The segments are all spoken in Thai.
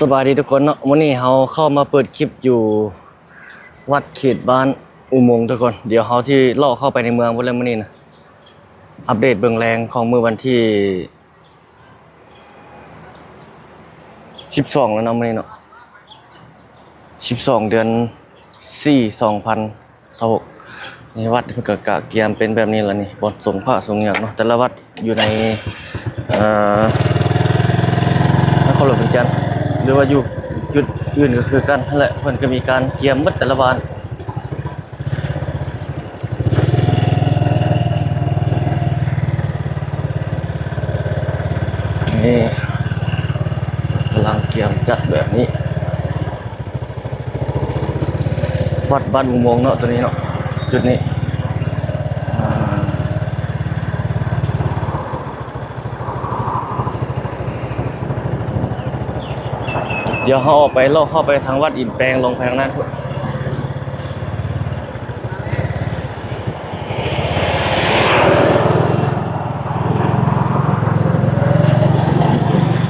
สบายดีทุกคนเนาะวันนี้เราเข้ามาเปิดคลิปอยู่วัดเขตบ้านอุโมงค์ทุกคนเดี๋ยวเราที่ล่อเข้าไปในเมืองพุ่นแล้วมื้อนี้นะอัปเดตเบื้องแรงของมื้อวันที่12แล้วเนาะมื้อนี้เนาะ12เดือน4 2026นี่วัดมันก็กะเกียมเป็นแบบนี้แล้วนี่บ่สงฆ์พระสงฆ์หยังเนาะแต่ละวัดอยู่ในนครหลวงเวียงจันทน์หรือว่าอยู่จุดอื่นก็คือกันนั่นแหละเพิ่นก็มีการเกียมหมดแต่ละบ้านนี่กำลังเกียมจัดแบบนี้วัดบ้านอุโมงค์เนาะตัวนี้เนาะจุดนี้เดี๋ยวเขาออกไปล่อเข้าไปทางวัดอินแปลงลงไปทางนั้น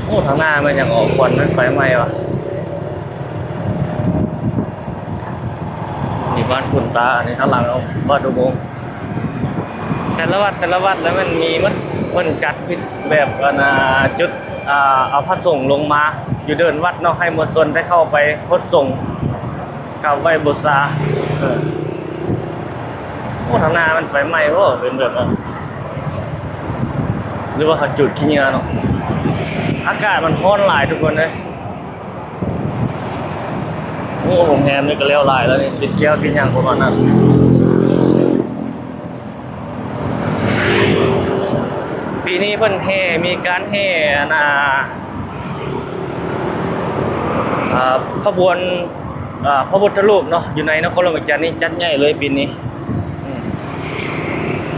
โอ้ทางหน้ามันยังออกควันมันไฟไหม้วะนี่บ้านคุณตาอันนี้ข้างหลังเอาวัดอุโมงค์แต่ละวัดแล้วมันมีมันจัดแบบจุดเอาพระสงฆ์ลงมาอยู่เดินวัดเนาะให้มวลชนได้เข้าไปพดส่งกับไหว้บูชาโอ้ทางหน้ามันไฟไหม้โอ้เป็นแบบนั้นหรือว่าเขาจุดที่นี่เนาะอากาศมันร้อนหลายทุกคนเลยโอ้ผมแฮมนี่ก็เลี้ยวหลายแล้วนี่ติดแก้วกินอย่างประมาณนั้นปีนี้เพิ่นแห่มีการแห่ขบวนพระพุทธรูปเนาะอยู่ในนครหลวงเวียงจันทน์นี่จัดใหญ่เลยปีนี้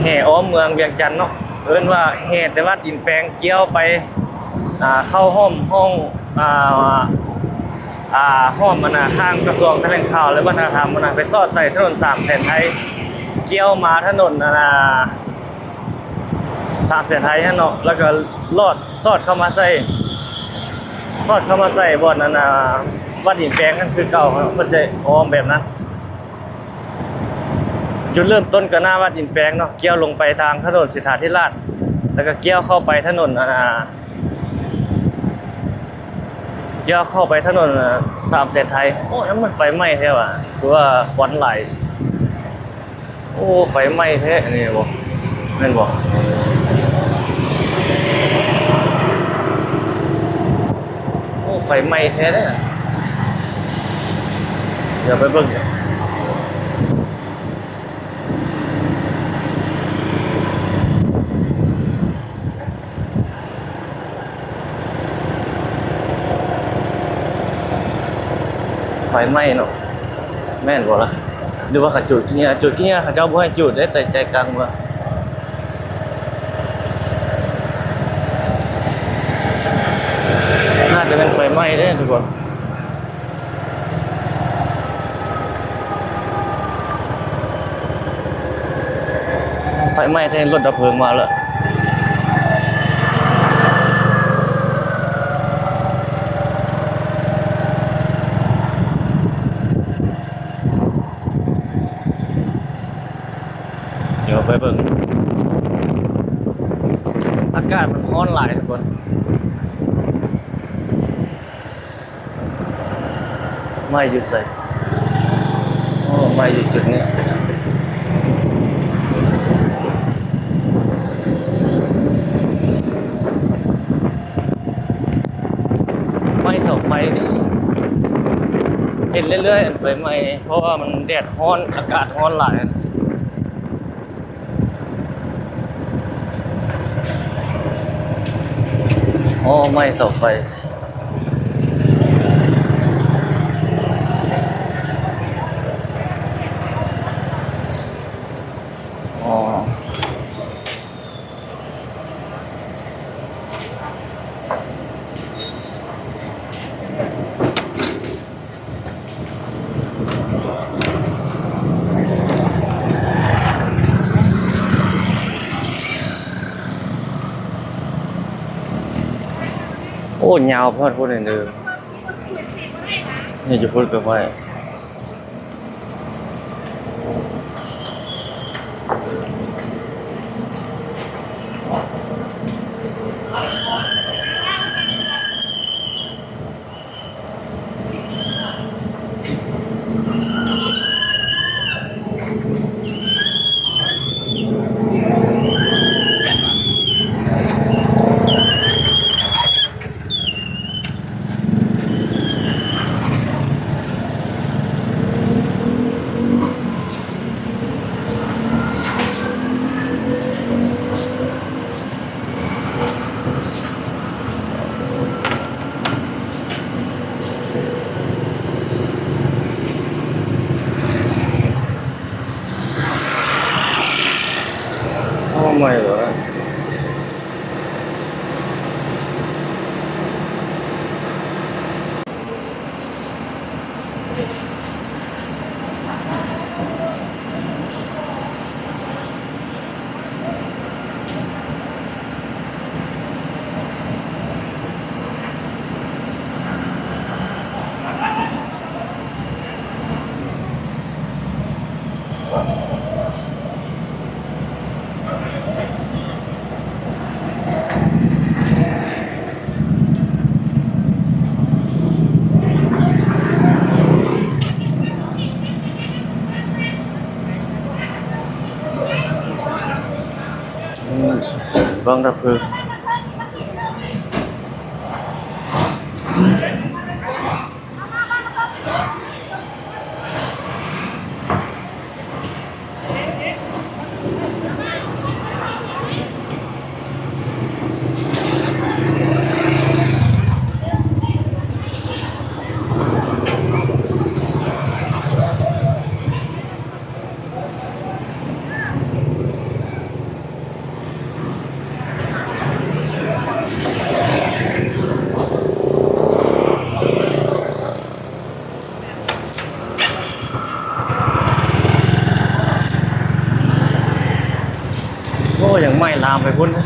แห่อ้อมเมืองเวียงจันทน์เนาะเอิ้นว่าแห่แต่วัดอินแปลงเกี่ยวไปเข้าห้องห้องข้างกระทรวงแถลงข่าวและวัฒนธรรมไปสอดใส่ถนน3 เส้นไทยเกี่ยวมาถนน3 เส้นไทยเนาะแล้วก็สอดเข้ามาใส่บ่อนวัดหินแปลงนั่นคือเก่าครับมันจะอ้อมแบบนั้นจุดเริ่มต้นก็หน้าวัดหินแปลงเนาะเกี่ยวลงไปทางถนนสิทธาธิราชแล้วก็เกี่ยวเข้าไปถนน3 เส้นไทยโอ้ยมันไฟไหม้แท้ว่ะคือว่าควันไหลโอ้ไฟไหม้แท้นี่บ่แม่นบ่โอ้ไฟไหม้แท้เด้อเดี๋ยวไปเบิ่งไฟไหม้เนาะแม่นบ่ล่ะหรือว่าเขาจุดที่นี่เขาเจ้าบ่ให้จุดได้แต่ใจกลางเมืองน่าจะเป็นไฟไหม้เด้อทุกคนไฟไหม้แทนรถดับเพลิงมาแล้วเดี๋ยวไปเบิ่งอากาศมันร้อนหลายทุกคนไม่หยุดใส่โอ้ไม่หยุดจุดนี้ไม่เสาไฟนี่เห็นเรื่อยๆไฟไหม้เพราะว่ามันแดดร้อนอากาศร้อนหลายอ๋อไม่เสาไฟอ๋อโอ้ยาวพอดพูดเดิม นี่จะพูดกับไว้ทำไมเหรอเบิ้งดับเพลิงโอ้ยังไหม้ลามไปพุ่นนะ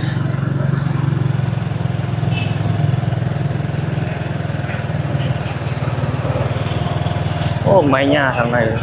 โอ้ไหม้หญ้าทางในเลย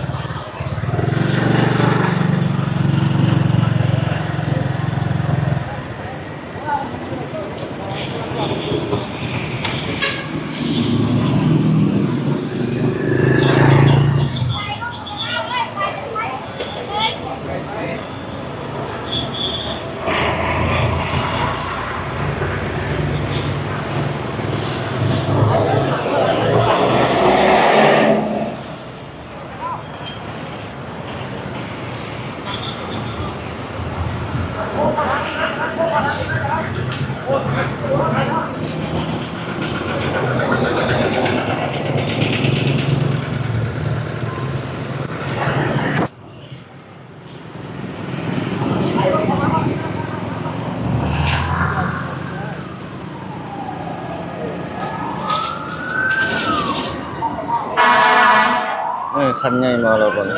คันใหญ่มาแล้วก่อน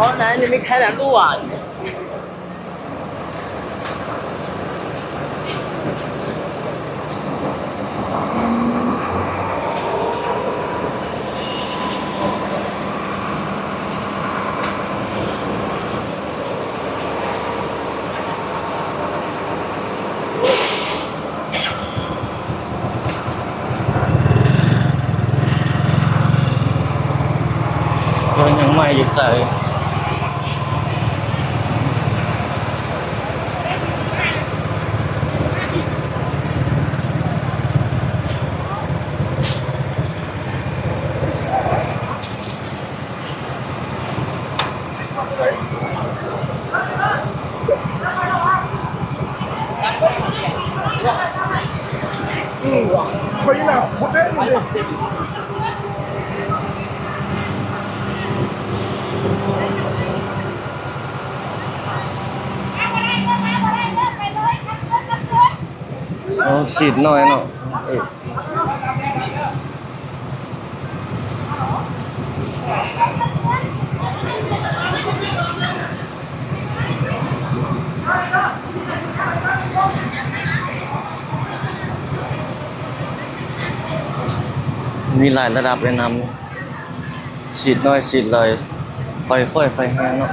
好难，你没开点路啊？ พิ่นยังไม่อยู่ใส่可以了，我这เอาฉีดหน่อยเนาะมีหลายระดับเลยนำฉีดน้อยฉีดเลยไฟค่อยไฟแห้งเนาะ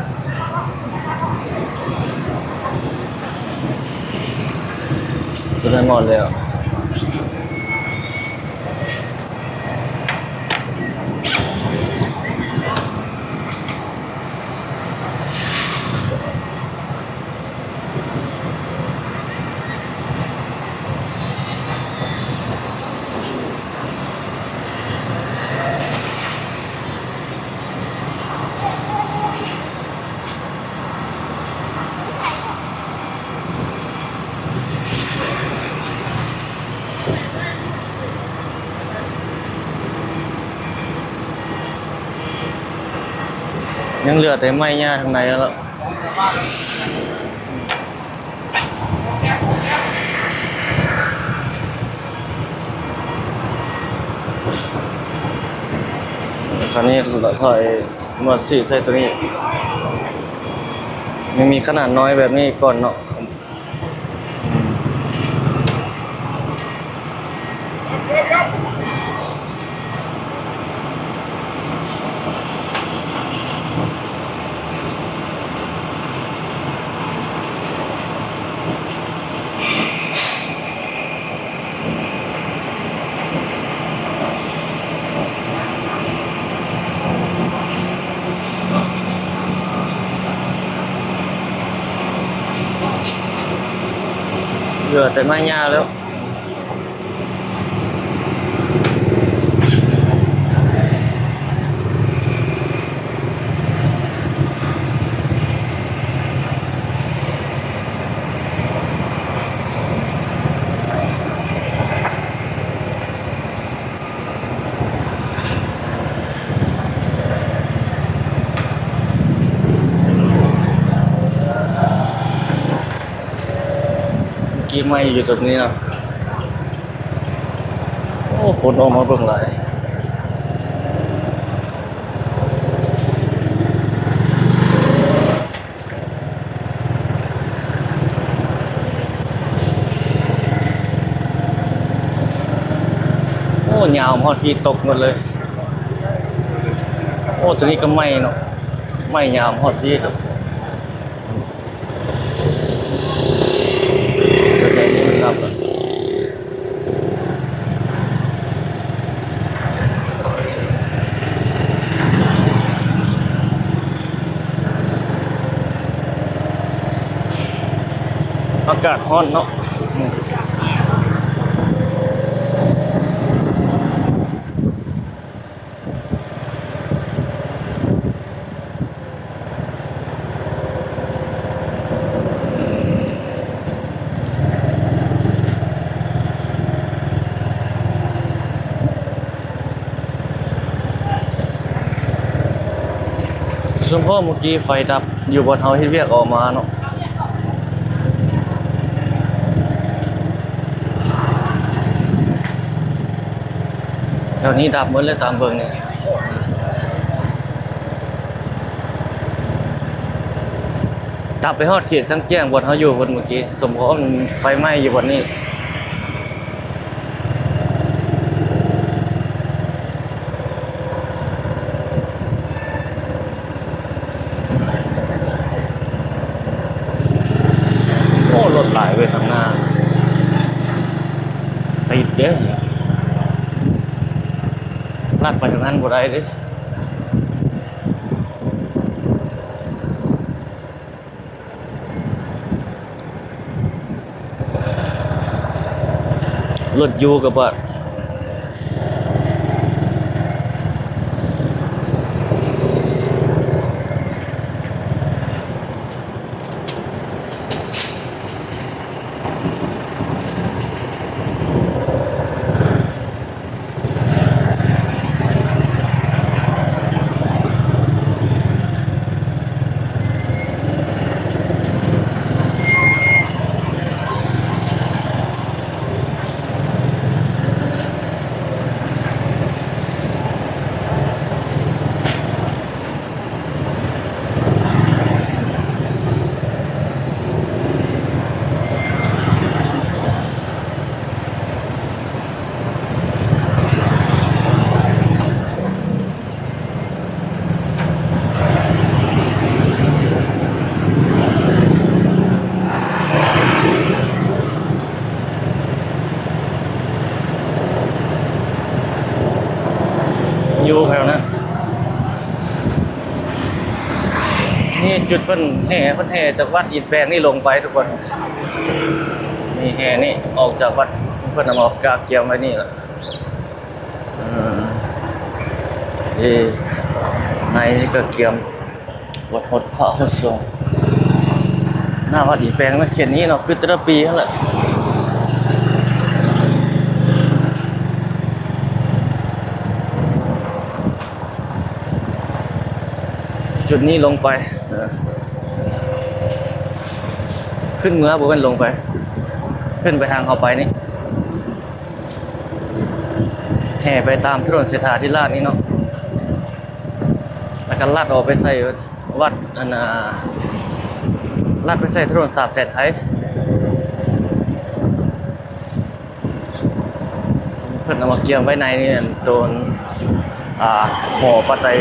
ตัวนั้นหมดเลยอ่ะยังเหลือแต่ไม้หญ้าทางในแล้วคราวนี้เราถอยมาสีใส่ตัวนี้ยังมีขนาดน้อยแบบนี้ก่อนเนาะเหลือแต่ไม้หญ้าแล้วเมื่อกี้ไม้อยู่ตรงนี้เนาะโอ้คนออกมาเบิ่งหลายโอ้ยาวหอดพี่ตกหมดเลยโอ้ตัวนี้ก็ไหม้เนาะไหม้ยาวหอดพี่ครับแต่นี่มันรับอะอากาศร้อนเนาะช่วงพ่อเมื่อกี้ไฟดับอยู่บนเฮาที่เรียกออกมาเนาะแถวนี้ดับหมดเลยตามเบิ่งเนี่ยดับไปฮอดเขตจังแจ้งบนเฮาอยู่บนเมื่อกี้สมพรมันไฟไหม้อยู่บนนี้โอ้รถหลายไปทางหน้าติดเด้อลากไปทางนั้นบ่ได้เด้ รถอยู่กับว่าอยู่แถวนั้นนี่จุดเพิ่นแห่จากวัดอินแปลงนี่ลงไปทุกคนนี่แห่นี่ออกจากวัดเพิ่นนำออกกากเกียมไว้นี่แหละในนี่ก็เกียมวัดหดพระหดทรงหน้าวัดอินแปลงมันเขียนนี้เนาะคือแต่ละปีนั่นแหละจุดนี้ลงไปขึ้นเมืองบุกันลงไปขึ้นไปทางเข้าไปนี่แห่ไปตามถนนเศรษฐาธิราชนี่เนาะแล้วก็ลัดออกไปใส่วัดลัดไปใส่ถนนสาบแสนไทยเพิ่นเอามาเกี่ยวไว้ในนี่โดนห่อปัจจัย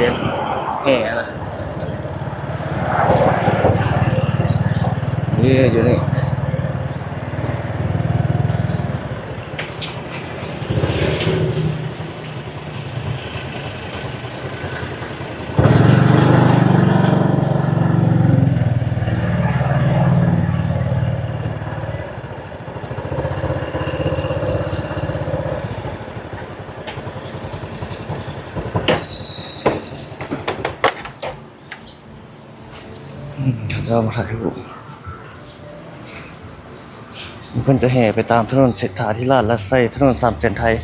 แห่นะนี่อยู่นี่เขาจะมาถ่ายรูปเพิ่นจะแห่ไปตามถนนเศรษฐาธิราชและใส่ถนนสามเส้นไทย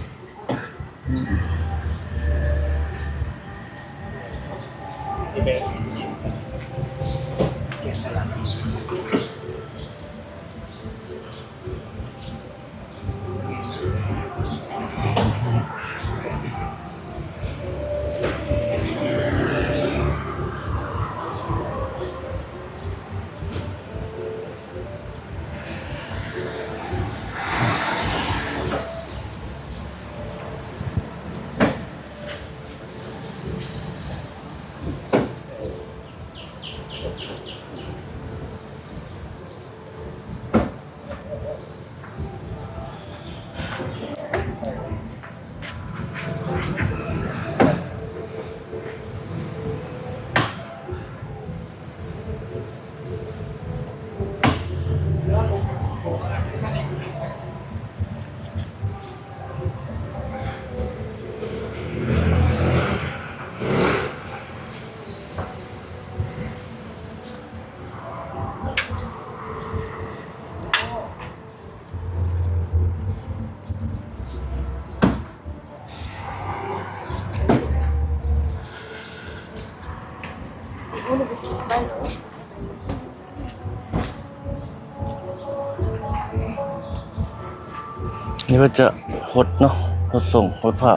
นี่ก็จะหดเนาะหดส่งหดผ้า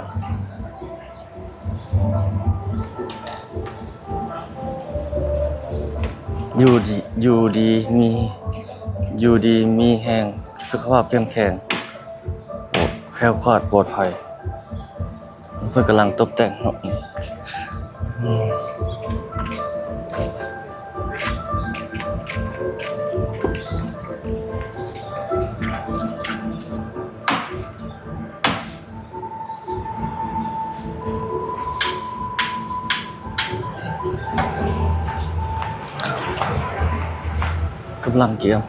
อยู่ดีมีแห้งสุขภาพเข้มแข็งแคล้วคลาดปลอดภัยเพื่อนกำลังตกแต่งเนาะกำลังเกี่ยม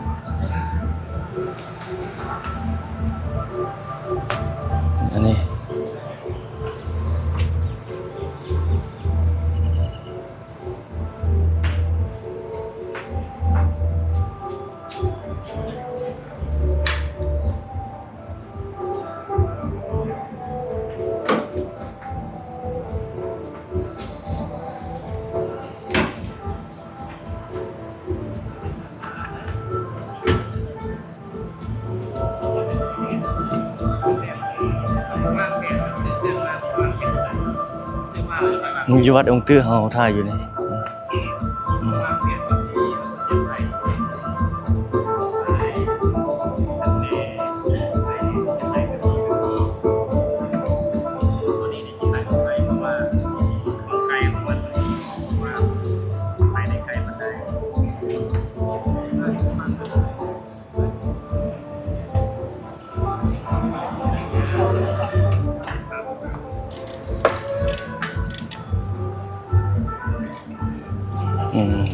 อยู่วัดองค์ตื้อเฮาถ่ายอยู่นี่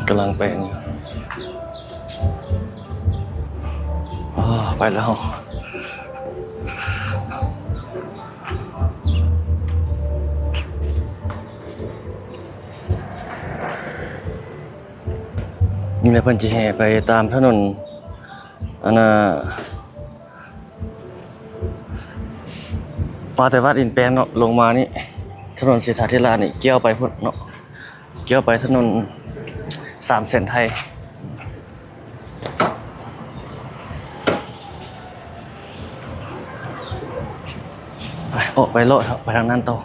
กำลังแปลงอยู่ไปแล้วนี่แหละเพิ่นสิแห่ไปตามถนนอันน่ะมาแต่วัดอินแปลงเนาะลงมานี่ถนนเศรษฐาธิราชนี่เกี่ยวไปพุ่นเนาะเกี่ยวไปถนน3 เส้นไทยไปออกไปโลดครับไปทางนั้นต่อ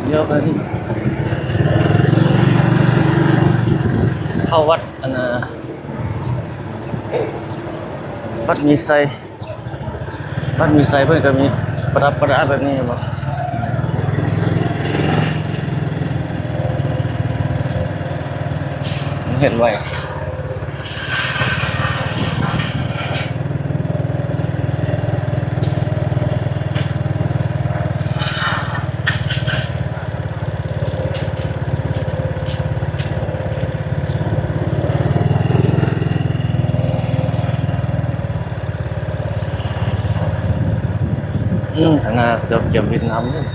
เดี๋ยวไปนี่เข้าวัดอันน่ะวัดมีไซเพิ่นก็มีประดับประดาแบบนี้บ่เห็นไว้ทางหน้าจะเก็บวิดน้ำด้วย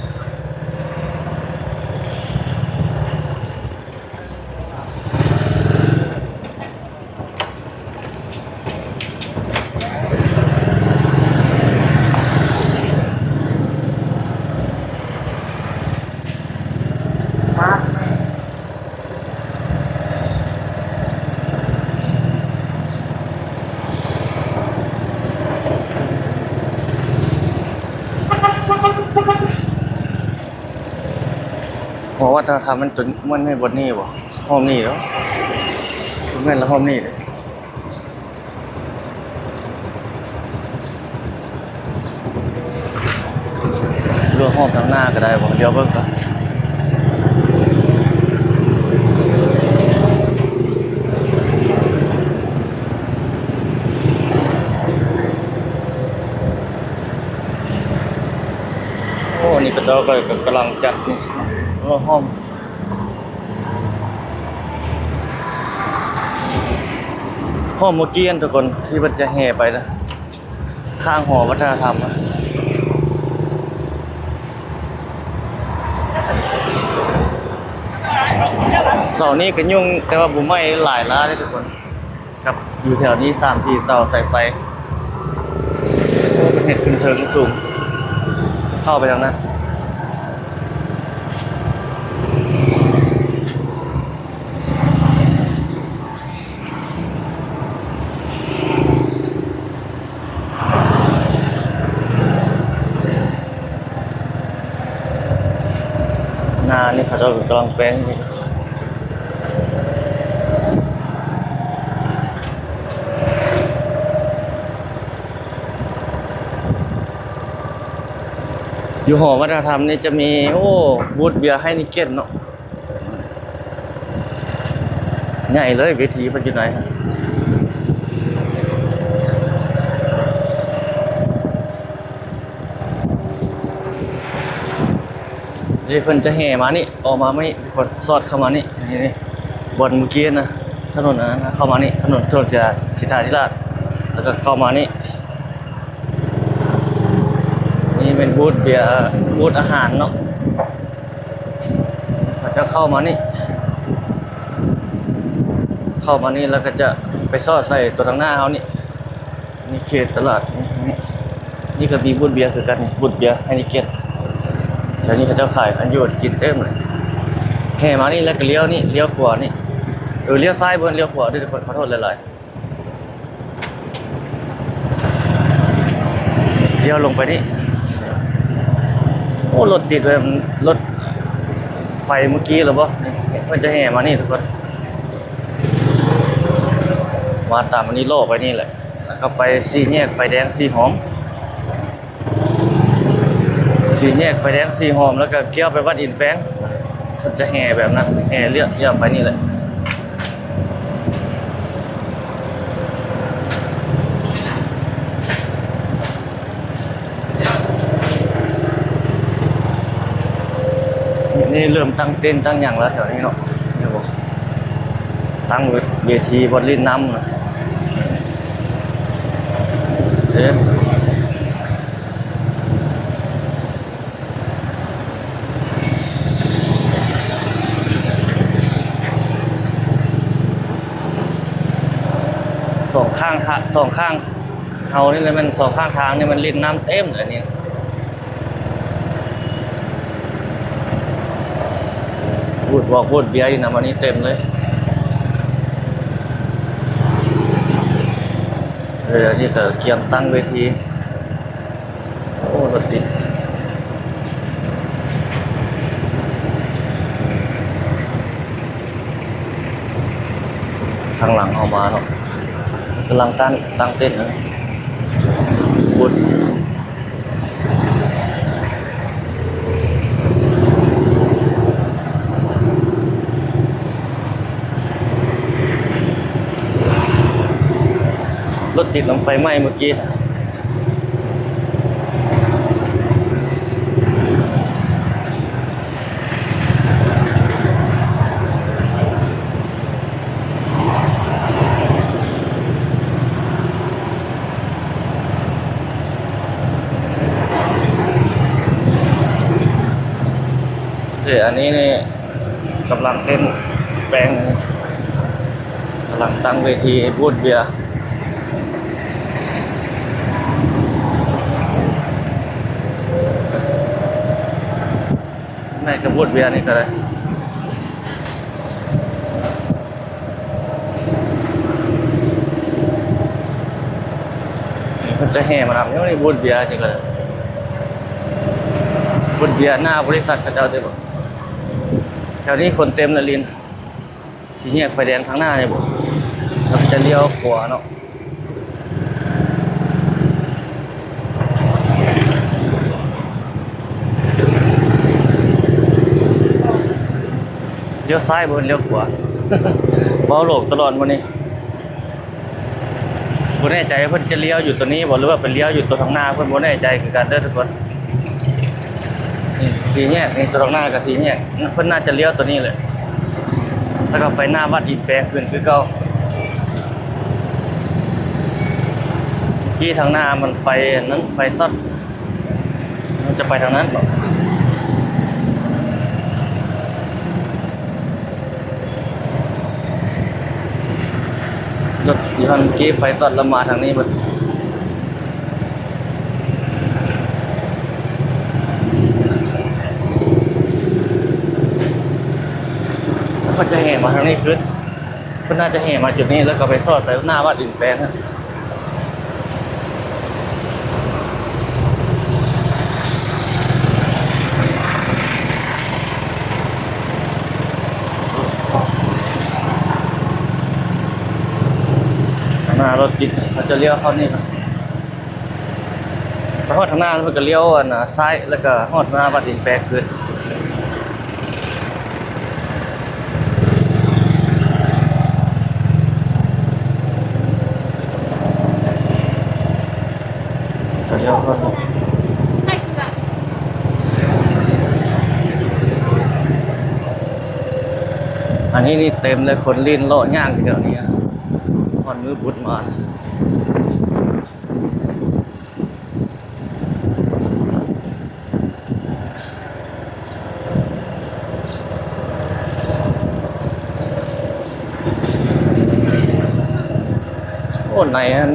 เพราะว่าถ้าทำมันไม่บนนี่บ่ห้องนี่แล้วแม่นแล้วห้องนี่เลยเรือห้องทางหน้าก็ได้บ่เดี๋ยวเบิ่งก่อนโอ้นี่ก็กำลังจัดนี่ห้องเมื่อกี้ทุกคนที่มันจะแห่ไปนะข้างหอวัฒนธรรมนะเสานี้ก็ยุ่งแต่ว่าบุ้มไม่หลายล้าเลยทุกคนครับอยู่แถวนี้3-4 เสาใส่ไฟเห็ดขึ้นเทิงสูงเข้าไปทางนั้นนานี่เขากำลังแปลงอยู่หอวัฒนธรรมนี่จะมีบูธเบียร์ให้นิเก็ตเนาะใหญ่เลยเวทีมันอยู่ไหน นี่เพิ่นจะแห่มานี่ออกมาไม่กดสอดเข้ามานี่นี่บนเมื่อกี้นะถนนนะเข้ามานี่ถนนจะสิทธาธิราชแล้วก็เข้ามานี่นี่เป็นบูธเบียร์บูธอาหารเนาะเขาจะเข้ามานี่แล้วก็จะไปซ่อใส่ตัวทางหน้าเขานี่นี่เขตตลาดนี่ก็มีบูธเบียร์คือกันนี่บูธเบียร์ให้นิเกตแล้วนี่เขาจะขายอันยูดกินเต็มเลยแห่มานี่แล้วก็เลี้ยวนี่เลี้ยวขวานี่เลี้ยวซ้ายบนเลี้ยวขวาด้วยทุกคนขอโทษหลายๆเลี้ยวลงไปนี่โอ้รถติดเลยรถไฟเมื่อกี้หรือเปล่ามันจะแห่มานี่ทุกคนมาตามอันนี้โล่ไปนี่แหละแล้วก็ไปสี่แยกไฟแดงสีหอมสี่แยกไฟแดงสีหอมแล้วก็เกี่ยวไปวัดอินแป้งมันจะแห่แบบนั้นแห่เลี้ยวไปนี่แหละนี่เริ่มตั้งเต้นตั้งอย่างแล้วแถวนี้เนาะนี่บอกตั้งเวทีบอลลินน้ำนะสองข้างเอานี่เลยมันสองข้างทางนี่มันลินน้ำเต็มเลยเนี่ยพูดเบียร์อยู่นะวันนี้เต็มเลยที่เกิดเกียมตั้งเวทีโอ้รถติดทางหลังเอามาเนาะกำลังตั้งเต้นนะพูดรถติดลำไฟไหม้เมื่อกี้อันนี้นี่กำลังเต้นแปลงกำลังตั้งเวทีพูดเบียร์ไม่กระพูดเบียร์นี่ก็ได้มันจะแห่มาทำยังไม่พูดเบียร์จริงเลยพูดเบียร์หน้าบริษัทเขาเจ้าได้บอกแถวนี้คนเต็มเลยลินสีแยกไฟแดงทางหน้าเนี่ยบอกเราจะเลี้ยวขวาเนาะเลี้ยวซ้ายบนเลี้ยวขวาเบาโหลกตลอดวันนี้ผมแน่ใจเพื่อนจะเลี้ยวอยู่ตัวนี้บอกหรือว่าเป็นเลี้ยวอยู่ตัวทางหน้าเพื่อนผมแน่ใจคือการเดินทุกคนสีแยกนี่ตัวทางหน้ากับสีแยกเพื่อนน่าจะเลี้ยวตัวนี้เลยแล้วก็ไปหน้าวัดอินแปลงขึ้นคือเก่าที่ทางหน้ามันไฟนั้นไฟซอดมันจะไปทางนั้นหรอรถยี่ห้อกี้ไฟซอดแล้วมาทางนี้มันก็จะแห่มาทางนี้ขึ้นก็น่าจะแห่มาจุดนี้แล้วก็ไปซอดใส่หน้าวัดอินแปลงนะหน้ารถติดเขาจะเลี้ยวเข้านี่ครับไปฮอดทางหน้าแล้วมันก็เลี้ยวซ้ายแล้วก็ฮอดหน้าวัดอินแปลงขึ้นจะเลี้ยวเข้า อันนี้นี่เต็มเลยคนลิ้นโลดย่างทีเดียวนี้คนมือบุดมาโอ้ไหนอัน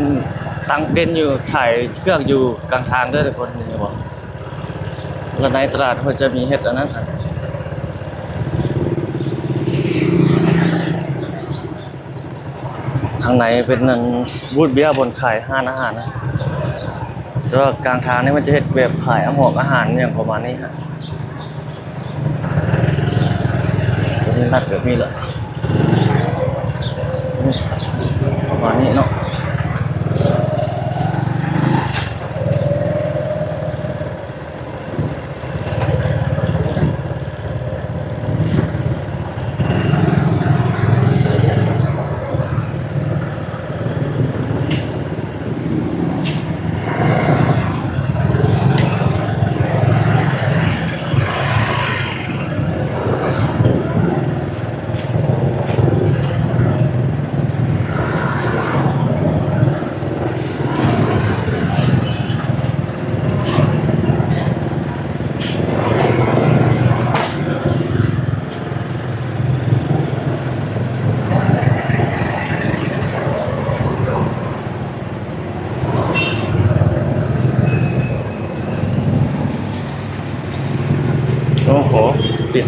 ตั้งเต็นท์อยู่ขายเครื่องอยู่กลางทางเด้วยทุกคนนี่บอกแล้วในตลาดเขาจะมีเฮ็ดอันนั้นครับทางไหนเป็นนันบูธเบียร์บนขายห้านอาหารนะแต่ว่ากลางทางนี่มันจะเฮ็ดแบบขายอาหารอย่างประมาณนี้ครับจะมีนัดแบบนี้แหละประมาณนี้เนาะโอ้โหปิด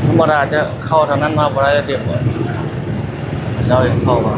ธรรมดาจะเข้าทางนั้นมาบ่ได้เตรียมก่อนเจ้ายังเข้ามา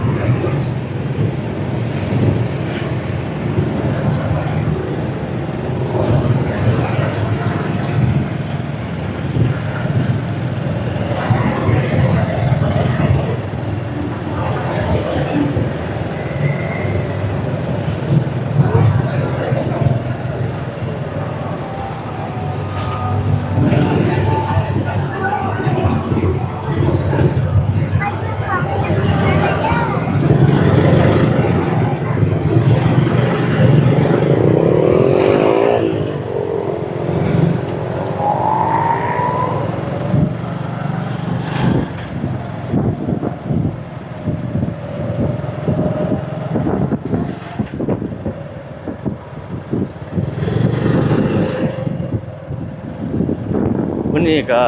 วันนี้ก็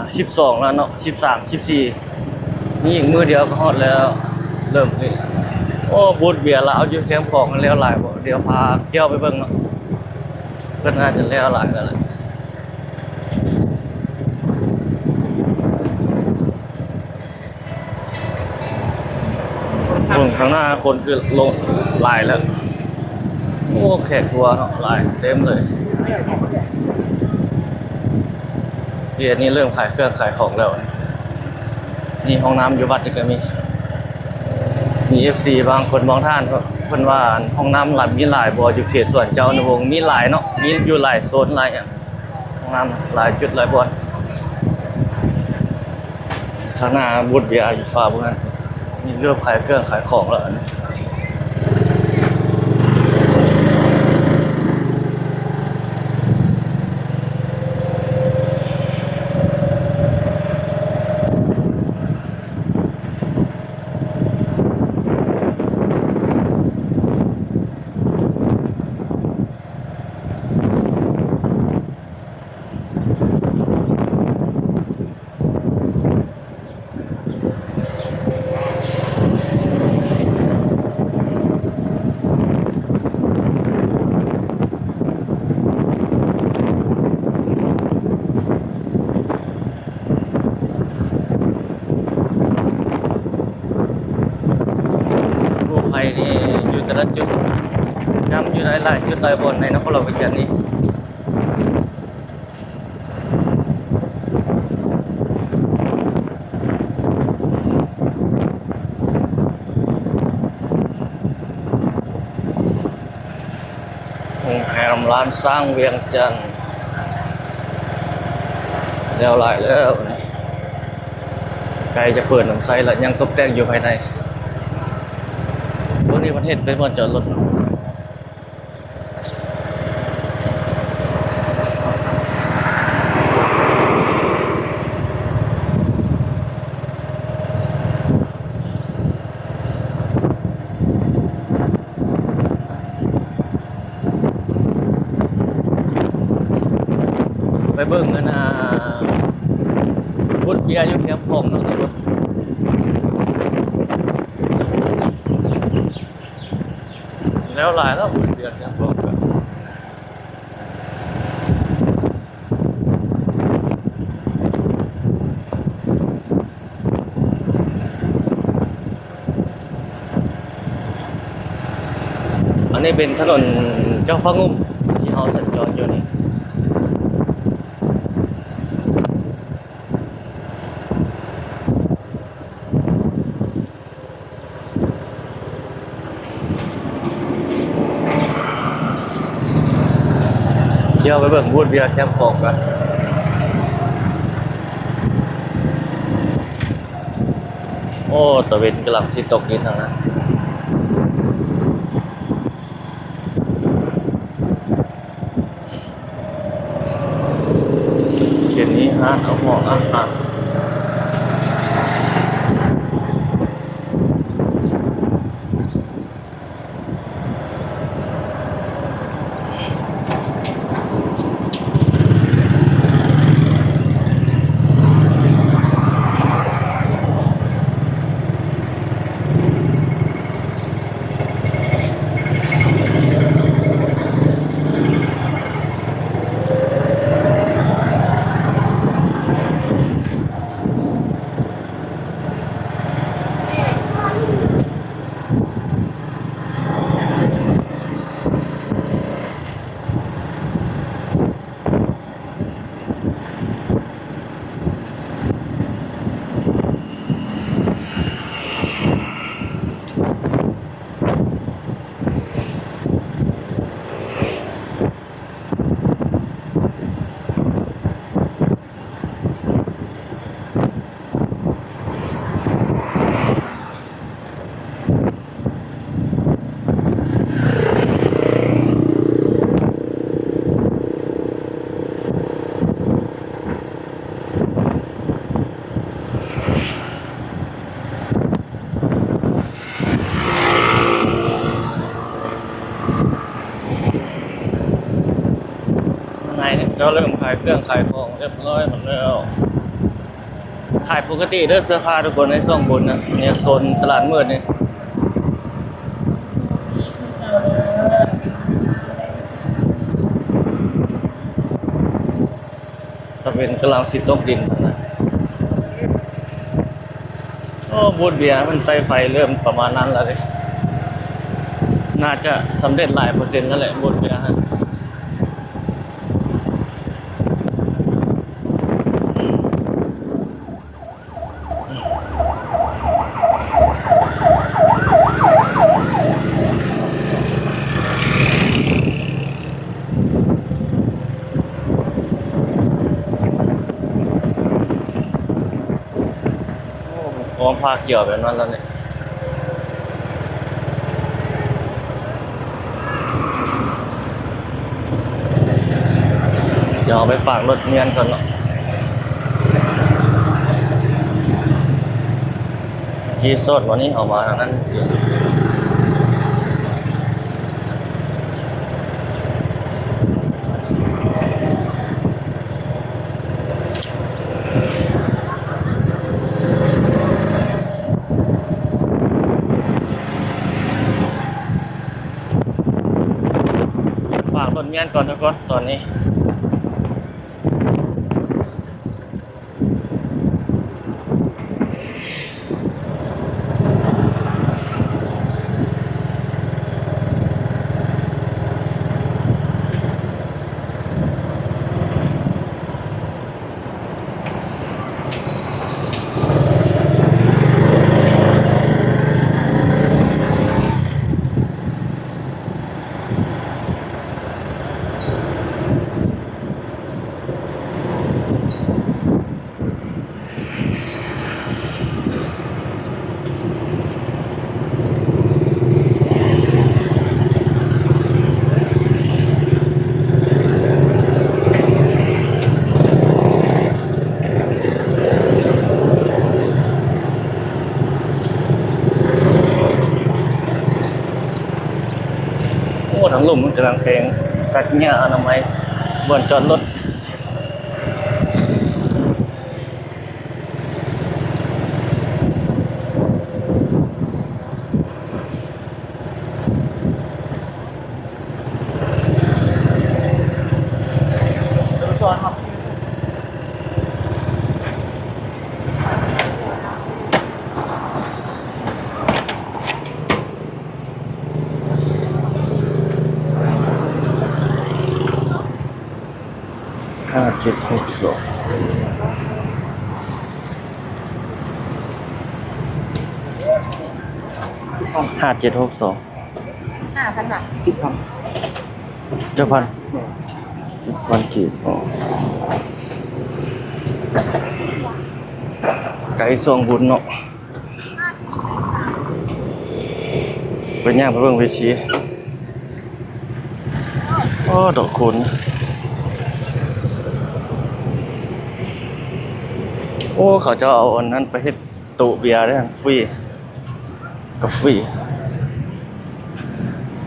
12แล้วเนาะ13 14นี่อีกมื้อเดียวก็ฮอดแล้วเริ่มนี่โอ้บูธเบียร์ละเอาอยู่แคมป์ของกันแล้วหลายบ่เดี๋ยวพาเที่ยวไปเบิ่งเนาะก็น่าจะแล้วหลายแล้วแหละเบิ่งข้างหน้าคนคือลงหลายแล้วโอ้แขกทัวร์เนาะหลายเต็มเลยเดี๋ยวนี้เริ่มขายเครื่องขายของแล้วนี่ห้องน้ำอยู่วัดนี่ก็มี FC บางคนบางท่านเพิ่นว่าห้องน้ำหลายมีหลายบ่อยู่เขตสวนเจ้าในวงมีหลายเนาะมีอยู่หลายโซนหลายอย่างห้องน้ำหลายจุดหลายบ่อนทางหน้าบูธเบียร์อยู่ฟ้าพวกนั้นนี่เริ่มขายเครื่องขายของแล้ว จำอยู่หลายๆจุดหลายบนในนครหลวงวิจิตรนี้โรงแรมร้านสร้างเวียงจันทร์แล้วหลายแล้วนี่ไกลจะเปิดหนังไซแล้วยังตกแต่งอยู่ภายในพวกนี้ประเทศเป็นบ่อนจอดรถเนาะไปเบิ่งกันนะบุดเบียร์อยู่แคมป์ของเนาะทุกคนแล้วหลายแล้วบุดเบียร์แคมป์ของกันอันนี้เป็นถนนเจ้าฟ้างุ่มที่เฮาสัญจรอยู่นี่เที่ยวไปเบิ่งบูธเบียร์แคมป์ของกันโอ้ตะเวนกำลังสิตกดินทางนั้นเขียนนี้ห้านเอาหอกอาหารข้างในเนี่ยก็เริ่มขายเครื่องขายของเรียบร้อยหมดแล้วขายปกติเด้อเสื้อผ้าทุกคนในช่วงบนนะเนี่ยโซนตลาดมืดนี่ตะเวนกำลังสิตกดินนะโอ้บูธเบียร์มันไฟไฟเริ่มประมาณนั้นแล้วเลยน่าจะสำเร็จหลายเปอร์เซ็นต์นั่นแหละบูธเบียร์ฮะพร้อมพาเกี่ยวแบบนั้นแล้วเนี่ยเดี๋ยวเอาไปฝากรถเมียนก่อนเนาะกีสดวันนี้เอามาทางนั้นฝากรถเมียนก่อนทุกคนตอนนี้ อ้ทั้งหลุมมันกำลังเพลงตัดหญ้าอนามัยบ่อนจอดรถ57625762 5,000 บาท เจ้าพัน10,000กีบอ๋อไก่ทรงบุญเนาะเป็นย่างพระเบิ่งเวทีโอ้ดอกคุณโอ้เขาจะเอาอันนั้นไปเฮ็ดตู้เบียร์ได้ฟรีกาแฟ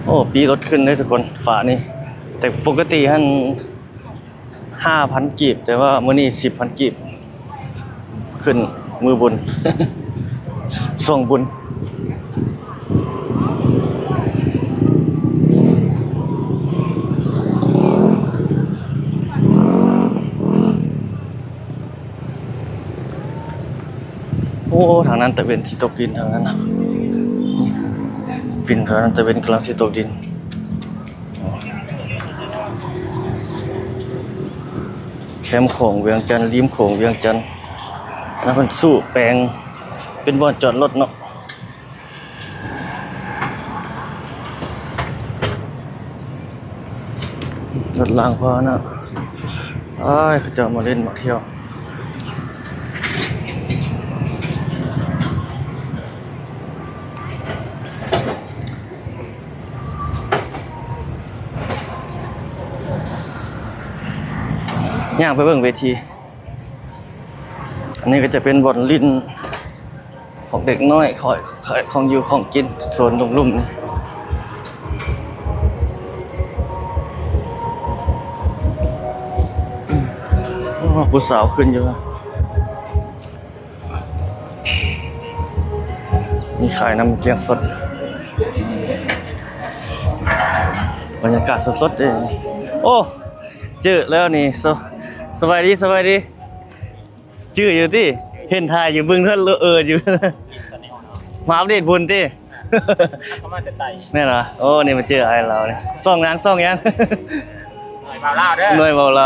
โอ้ปีรถขึ้นเลยทุกคนฝานี่แต่ปกติหั่น5,000กีบแต่ว่ามื้อนี้10,000กีบขึ้นมือบุญ ส่งบุญโอ้ทางนั้นแต่เป็นที่ตกดินทางนั้นนะปินทางนั้นจะเป็นกำลังสิตกดินแคมป์ของเวียงจันทร์ริมโขงเวียงจันทร์นะเพิ่นสู้แปลงเป็นบ่อนจอดรถเนาะรถรางพานะอ้ายเขาจะมาเล่นมาเที่ยวย่างไปเบิ่งเวทีอันนี้ก็จะเป็นบ่อนลิ้นของเด็กน้อยขายของอยู่ของกินโซนลุ่มๆนี่ผู้สาวขึ้นอยู่มีขายน้ำเกี๊ยวสดบรรยากาศสดๆเลยโอ้เจอแล้วนี่สบายดีชื่ออยู่ที่เห็นถ่ายอยู่บึงท่านอยู่ มาอัปเดตบุญที่ เขามาแต่ไต่ แม่เหรอโอ้นี่มาเจอไอ้เราเนี่ยซ่องยัง หน่อยมาล่าเด้อ หน่วยเบาเรา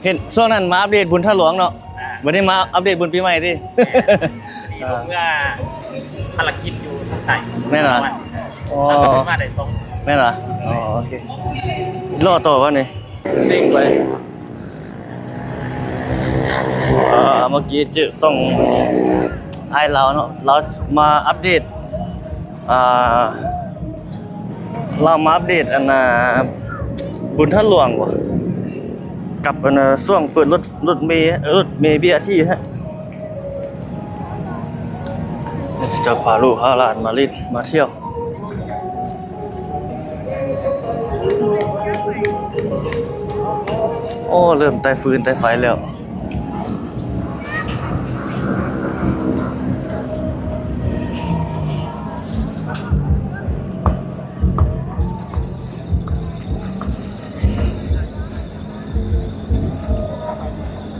เห็นช่วงนั้นมาอัปเดตบุญท่าหลวงเนาะวันนี้มาอัปเดตบุญปีใหม่ที่ ดีผมเมื่อภารกิจอยู่ทางไต่ แม่เหรออ๋อ มาได้ส่ง แม่เหรออ๋อโอเครอต่อวะนี่ซิ่งไปเมื่อกี้เจอส่งไอ้เราเนาะเรามาอัปเดตเรามาอัปเดตอันบุญท่าหลวงวะกับอันช่วงเปิดรถเมย์บีอาร์ทีฮะจะพาลูกพาหลานมาเล่นมาเที่ยวโอ้เริ่มไต่ฟืนไต่ไฟแล้ว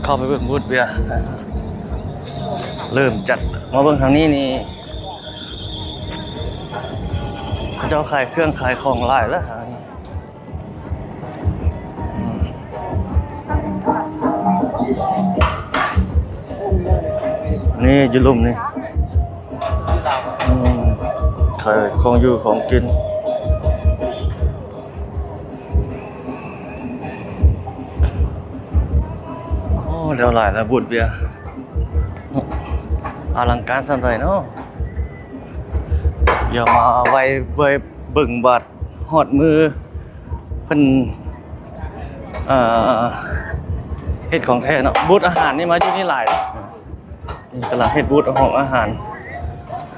เข้าไปเบิ่งบูธเบียร์เริ่มจัดมาเบิ่งทางนี้นี่เขาเจ้าขายเครื่องขายของหลายแล้วทางนี้นี่จุลุ่มนี่ขายของอยู่ของกินโอ้เดี๋ยวหลายแล้วบูธเบียร์อลังการสันไรเนาะอย่ามาไว้เบิ่งบัตรหอดมือเพิ่นเฮ็ดของแท้เนาะบูธอาหารนี่มาอยู่นี่หลายนี่กำลังเฮ็ดบูธของอาหาร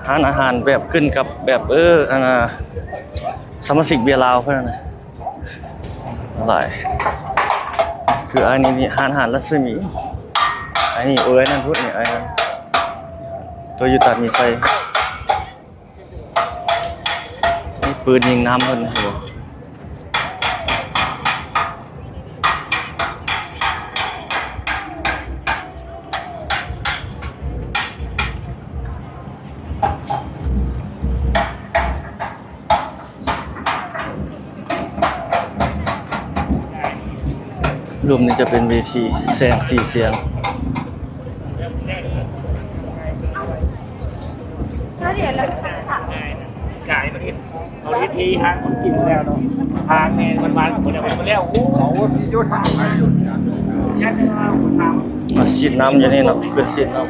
ร้านอาหารแบบขึ้นกับแบบ สมาชิกเบียร์ลาวเพิ่นน่ะหลายคืออันนี้นี่หานรัศมีอันนี้อันนั้นพูดนี่อันนั้นตัวอยู่ตัดมีไฟนี่ปืนยิงน้ำเพิ่นนะครับรวมนี้จะเป็นเวทีแสงสีเสียง แล้วเดี๋ยวเราจะถาม จ่ายมันเอาทีทีทางคนกินแล้วเนาะทางเนี่ยมันวานของคนเดียวมันแล้วโอ้โหพี่ยุทธถามยัดมาคุณถาม ฉีดน้ำอยู่นี่เนาะขึ้นฉีดน้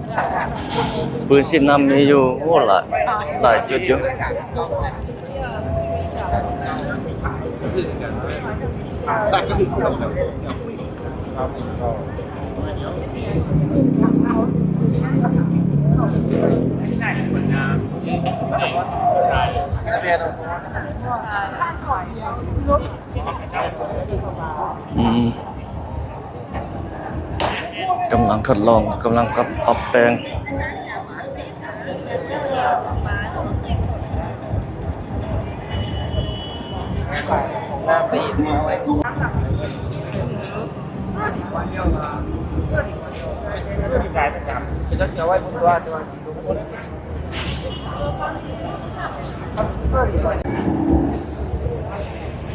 ำปืนฉีดน้ำมีอยู่โอ้หลายจุดอยู่กำลังทดลองกำลังกับปรับแปลง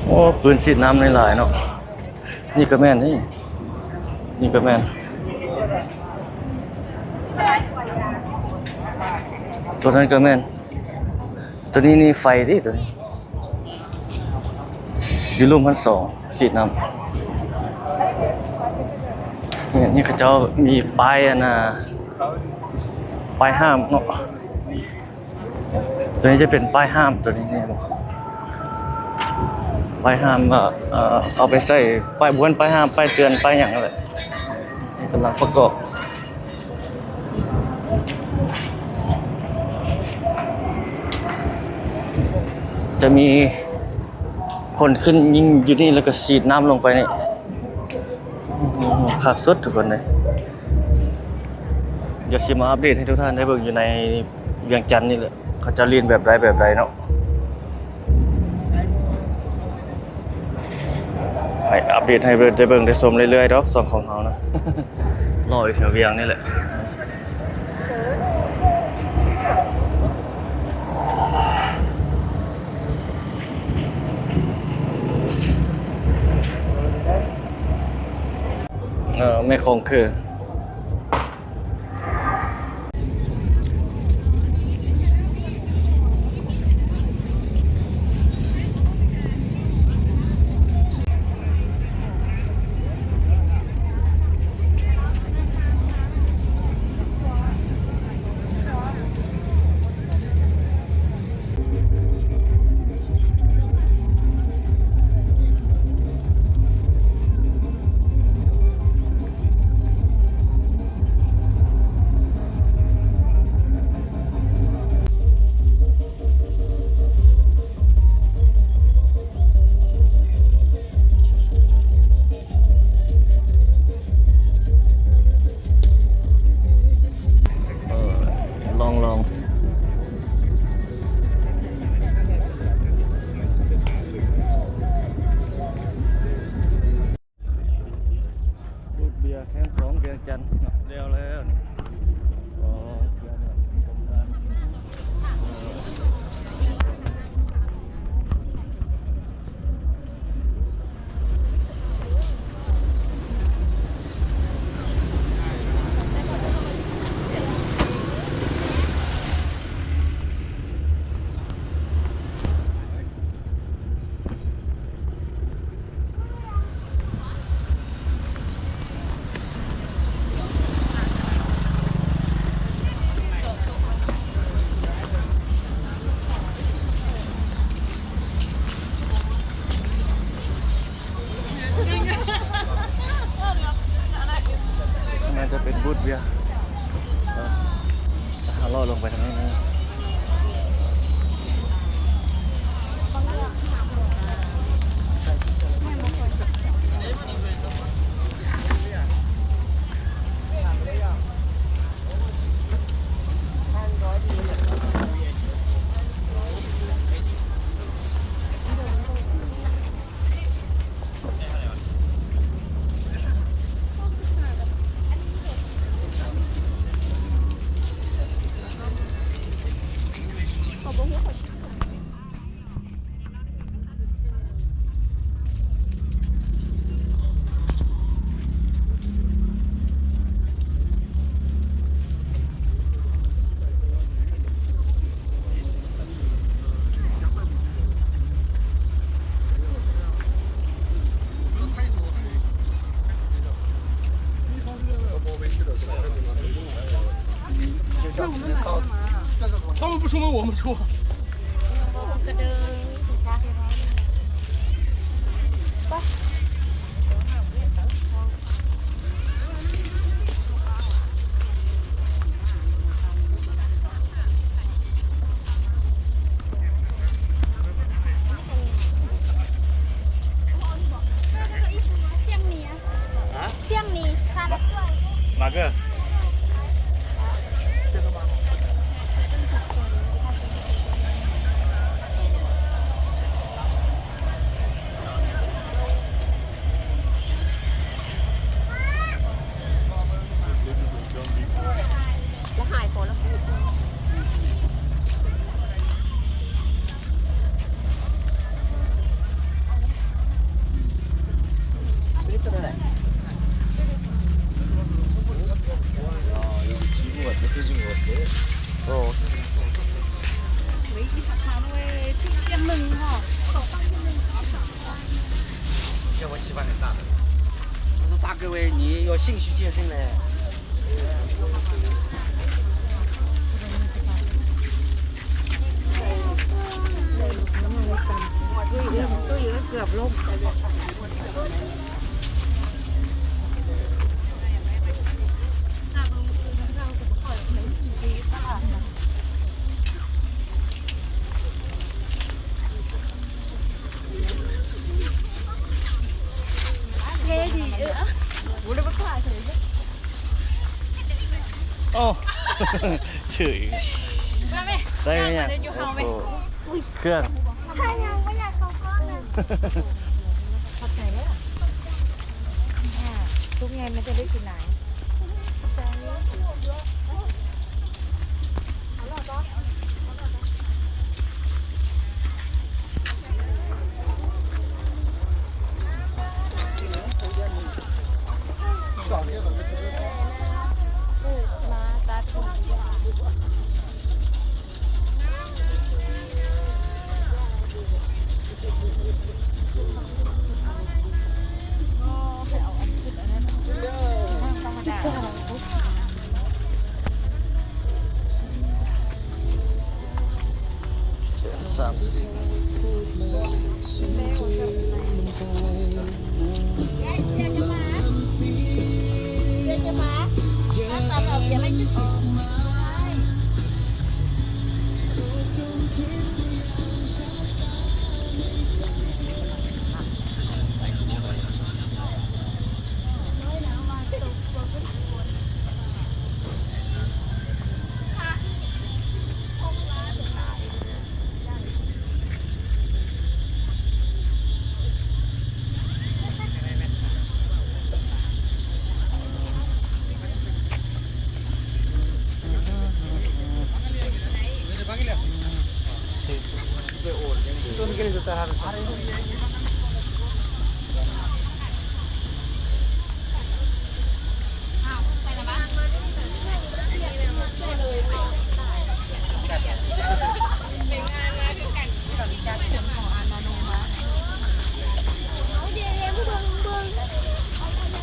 โอ้ปืนฉีดน้ำหลายๆเนาะนี่ก็แม่นนี่ก็แม่นตัวนั้นก็แม่นตัวนี้นี่ไฟดิตัวนี้อยู่รูมพันสองฉีดน้ำนี่เขาเจ้ามีป้ายป้ายห้ามเนาะตัวนี้จะเป็นป้ายห้ามตัวนี้เนี่ยป้ายห้ามเอาไปใส่ป้ายบ้วนป้ายห้ามป้ายเตือนป้ายอย่างนั้นแหละนี่กำลังประกอบจะมีคนขึ้นยิงอยู่นี่แล้วก็ฉีดน้ำลงไปนี่คักสุดทุกคนเลยเดี๋ยวสิมาอัปเดตให้ทุกท่านได้เบิ่งอยู่ในเวียงจันทน์นี่แหละเขาจะเรียนแบบใดเนาะให้อัปเดตให้ได้เบิ่งได้ชมเรื่อยๆดอกสองของเขานะ รออยู่แถวเวียงนี่แหละไม่คงคือ出门我们出。 กระเดินถึงซาเทร้อยไปเจียงนี้ซาด 哪个？这个吗？แล้วหายพอแล้ว 哦。 mấy cái cháo nuôi thích tiêm mừng hả khẩu tăng tiêm mừng 见过气氛很大的。我说大各位，你要兴趣健身呢。tôiอยู่เกือบล่ม thế gì nữa bố nó bắt phải thế chứ โอ้เฉย ba mẹ ได้ไหมเนี่ย อยู่ห้องไหม เครื่อง ถ้ายังไม่อยากเข้าห้องนะขอบใจแล้วทุกไงมันจะได้กินไหน มาตาถุง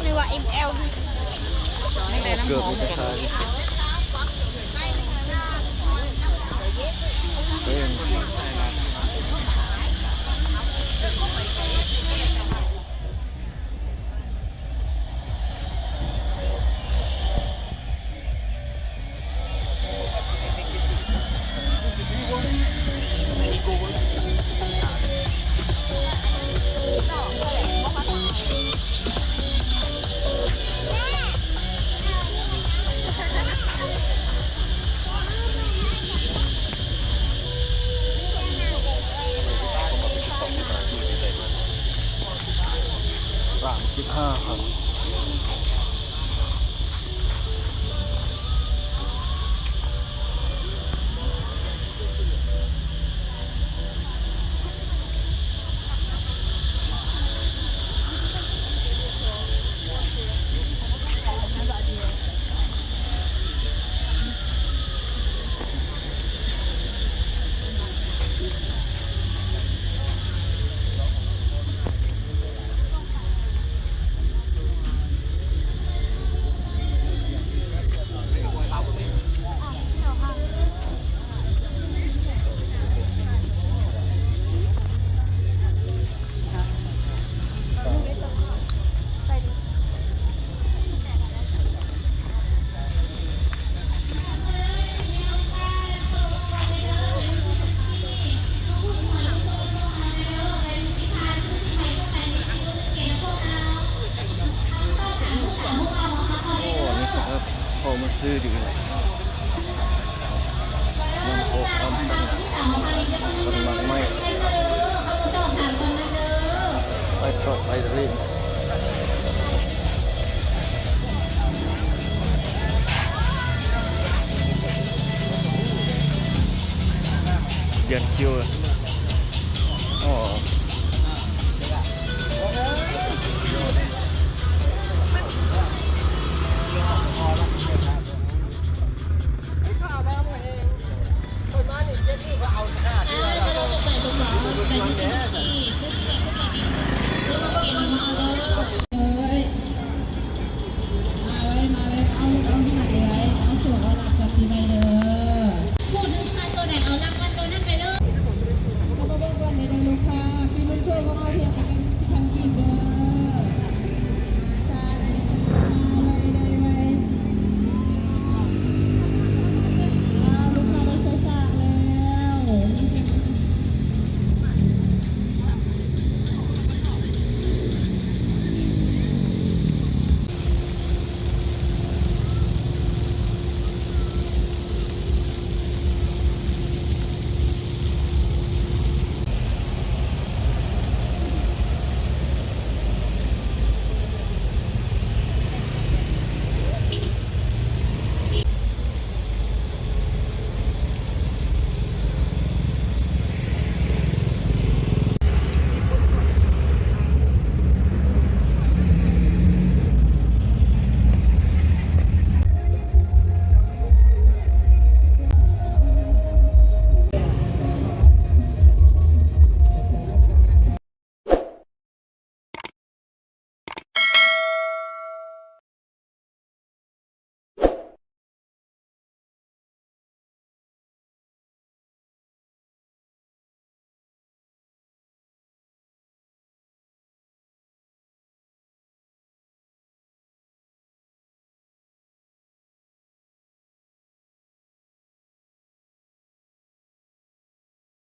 นึกว่า ML เกือบจะใช่35ครับ ซื้อดีเลย